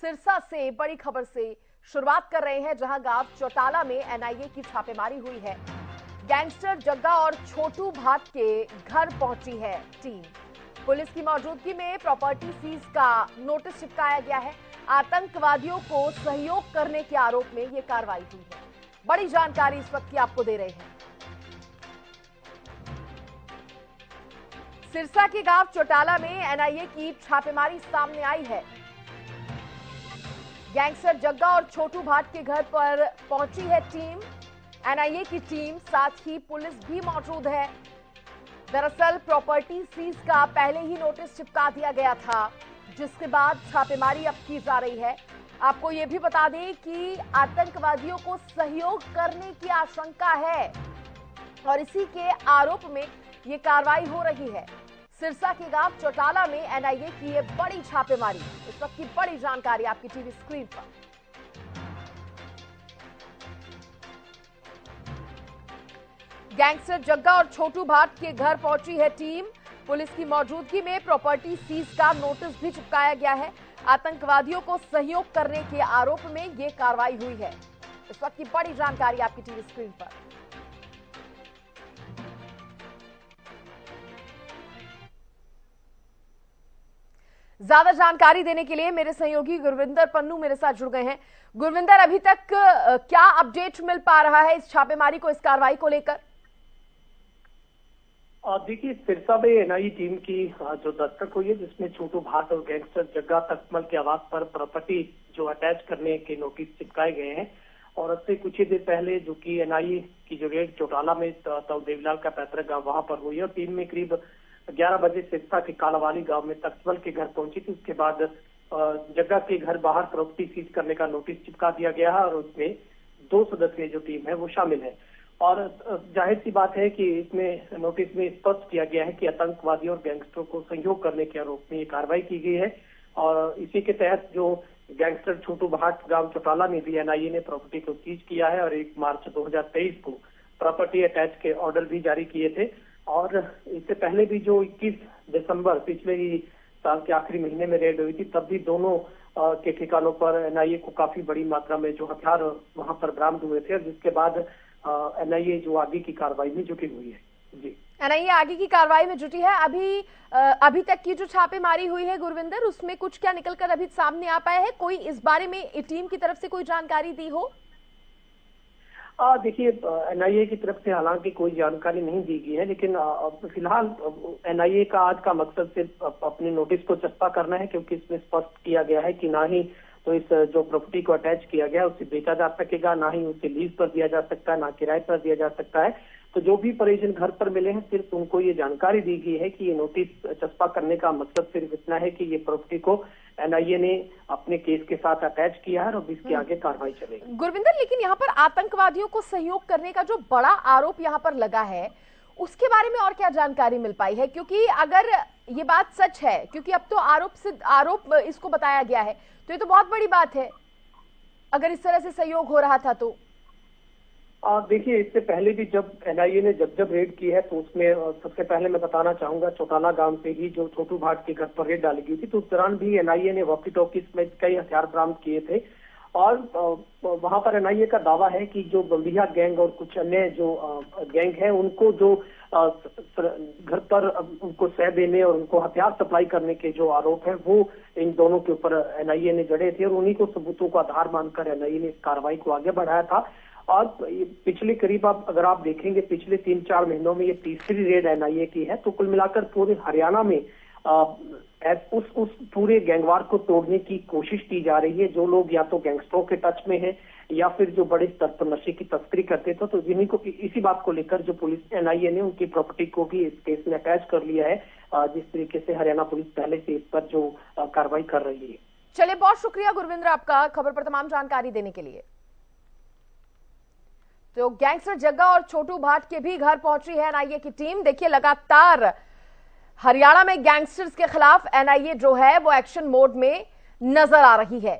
सिरसा से बड़ी खबर से शुरुआत कर रहे हैं, जहां गांव चौटाला में एनआईए की छापेमारी हुई है। गैंगस्टर जग्गा और छोटू भाट के घर पहुंची है टीम। पुलिस की मौजूदगी में प्रॉपर्टी सीज का नोटिस चिपकाया गया है। आतंकवादियों को सहयोग करने के आरोप में यह कार्रवाई हुई है। बड़ी जानकारी इस वक्त की आपको दे रहे हैं। सिरसा के गांव चौटाला में एनआईए की छापेमारी सामने आई है। गैंगस्टर जग्गा और छोटू भाट के घर पर पहुंची है टीम, एनआईए की टीम, साथ ही पुलिस भी मौजूद है। दरअसल प्रॉपर्टी सीज का पहले ही नोटिस चिपका दिया गया था, जिसके बाद छापेमारी अब की जा रही है। आपको यह भी बता दें कि आतंकवादियों को सहयोग करने की आशंका है और इसी के आरोप में यह कार्रवाई हो रही है। सिरसा के गांव चौटाला में एनआईए की ये बड़ी छापेमारी, इस वक्त की बड़ी जानकारी आपकी टीवी स्क्रीन पर। गैंगस्टर जग्गा और छोटू भाट के घर पहुंची है टीम। पुलिस की मौजूदगी में प्रॉपर्टी सीज का नोटिस भी चिपकाया गया है। आतंकवादियों को सहयोग करने के आरोप में यह कार्रवाई हुई है। इस वक्त की बड़ी जानकारी आपकी टीवी स्क्रीन पर। ज्यादा जानकारी देने के लिए मेरे सहयोगी गुरविंदर पन्नू मेरे साथ जुड़ गए हैं। गुरविंदर, अभी तक क्या अपडेट मिल पा रहा है इस छापेमारी को, इस कार्रवाई को लेकर? देखिए, सिरसा में एनआईए टीम की जो दस्तक हुई है, जिसमें छोटू भाट और गैंगस्टर जग्गा तकमल के आवास पर प्रॉपर्टी जो अटैच करने के नोटिस चिपकाए गए हैं। और अब से कुछ ही देर पहले जो कि एनआईए की जो रेड चौटाला में देवलाल का पैतृक गांव वहां पर हुई है, और टीम में करीब 11 बजे सिरसा के कालावाली गांव में तकमल के घर पहुंची थी। उसके बाद जग्गा के घर बाहर प्रॉपर्टी सीज करने का नोटिस चिपका दिया गया है और उसमें 2 सदस्यीय जो टीम है वो शामिल है। और जाहिर सी बात है कि इसमें नोटिस में स्पष्ट किया गया है कि आतंकवादियों और गैंगस्टरों को सहयोग करने के आरोप में ये कार्रवाई की गई है। और इसी के तहत जो गैंगस्टर छोटू भाट गांव चौटाला में भी एनआईए ने प्रॉपर्टी को सीज किया है और 1 मार्च 2023 को प्रॉपर्टी अटैच के ऑर्डर भी जारी किए थे। और इससे पहले भी जो 21 दिसंबर पिछले ही साल के आखिरी महीने में रेड हुई थी, तब भी दोनों के ठिकानों पर एनआईए को काफी बड़ी मात्रा में जो हथियार वहां पर बरामद हुए थे, जिसके बाद एनआईए जो आगे की कार्रवाई में जुटी हुई है। जी, एनआईए आगे की कार्रवाई में जुटी है। अभी तक की जो छापेमारी हुई है गुरविंदर, उसमें कुछ क्या निकलकर अभी सामने आ पाया है? कोई इस बारे में टीम की तरफ से कोई जानकारी दी हो? देखिए, एनआईए की तरफ से हालांकि कोई जानकारी नहीं दी गई है, लेकिन फिलहाल एनआईए का आज का मकसद सिर्फ अपने नोटिस को चस्पा करना है, क्योंकि इसमें स्पष्ट किया गया है कि ना ही तो इस जो प्रॉपर्टी को अटैच किया गया उसे बेचा जा सकेगा, ना ही उसे लीज पर दिया जा सकता है, ना किराए पर दिया जा सकता है। तो जो भी परिजन घर पर मिले हैं, सिर्फ उनको ये जानकारी दी गई है कि ये नोटिस चस्पा करने का मकसद सिर्फ इतना है कि ये प्रॉपर्टी को एनआईए ने अपने केस के साथ अटैच किया है और इसके आगे कार्रवाई चलेगी। गुरविंदर, लेकिन यहाँ पर आतंकवादियों को सहयोग करने का जो बड़ा आरोप यहाँ पर लगा है, उसके बारे में और क्या जानकारी मिल पाई है? क्योंकि अगर ये बात सच है, क्योंकि अब तो आरोप इसको बताया गया है, तो ये तो बहुत बड़ी बात है अगर इस तरह से सहयोग हो रहा था तो। देखिए, इससे पहले भी जब एनआईए ने जब रेड की है, तो उसमें सबसे पहले मैं बताना चाहूंगा, चौटाला गांव से ही जो छोटू भाट के घर पर रेड डाली गई थी, तो उस दौरान भी एनआईए ने वॉकी टॉकीज में कई हथियार बरामद किए थे। और वहां पर एनआईए का दावा है कि जो बंबिया गैंग और कुछ अन्य जो गैंग है, उनको जो घर पर उनको सह देने और उनको हथियार सप्लाई करने के जो आरोप है, वो इन दोनों के ऊपर एनआईए ने जड़े थे। और उन्हीं को सबूतों को आधार मानकर एनआईए ने इस कार्रवाई को आगे बढ़ाया था। और पिछले करीब अगर आप देखेंगे, पिछले 3-4 महीनों में ये तीसरी रेड एनआईए की है। तो कुल मिलाकर पूरे हरियाणा में उस पूरे गैंगवार को तोड़ने की कोशिश की जा रही है। जो लोग या तो गैंगस्टरों के टच में है या फिर जो बड़े स्तर पर नशे की तस्करी करते थे, तो जिन्हीं को इसी बात को लेकर जो पुलिस एनआईए ने उनकी प्रॉपर्टी को भी इस केस में अटैच कर लिया है, जिस तरीके से हरियाणा पुलिस पहले से इस पर जो कार्रवाई कर रही है। चलिए, बहुत शुक्रिया गुरविंदर आपका खबर पर तमाम जानकारी देने के लिए। तो गैंगस्टर जग्गा और छोटू भाट के भी घर पहुंची है एनआईए की टीम। देखिए, लगातार हरियाणा में गैंगस्टर्स के खिलाफ एनआईए जो है वो एक्शन मोड में नजर आ रही है।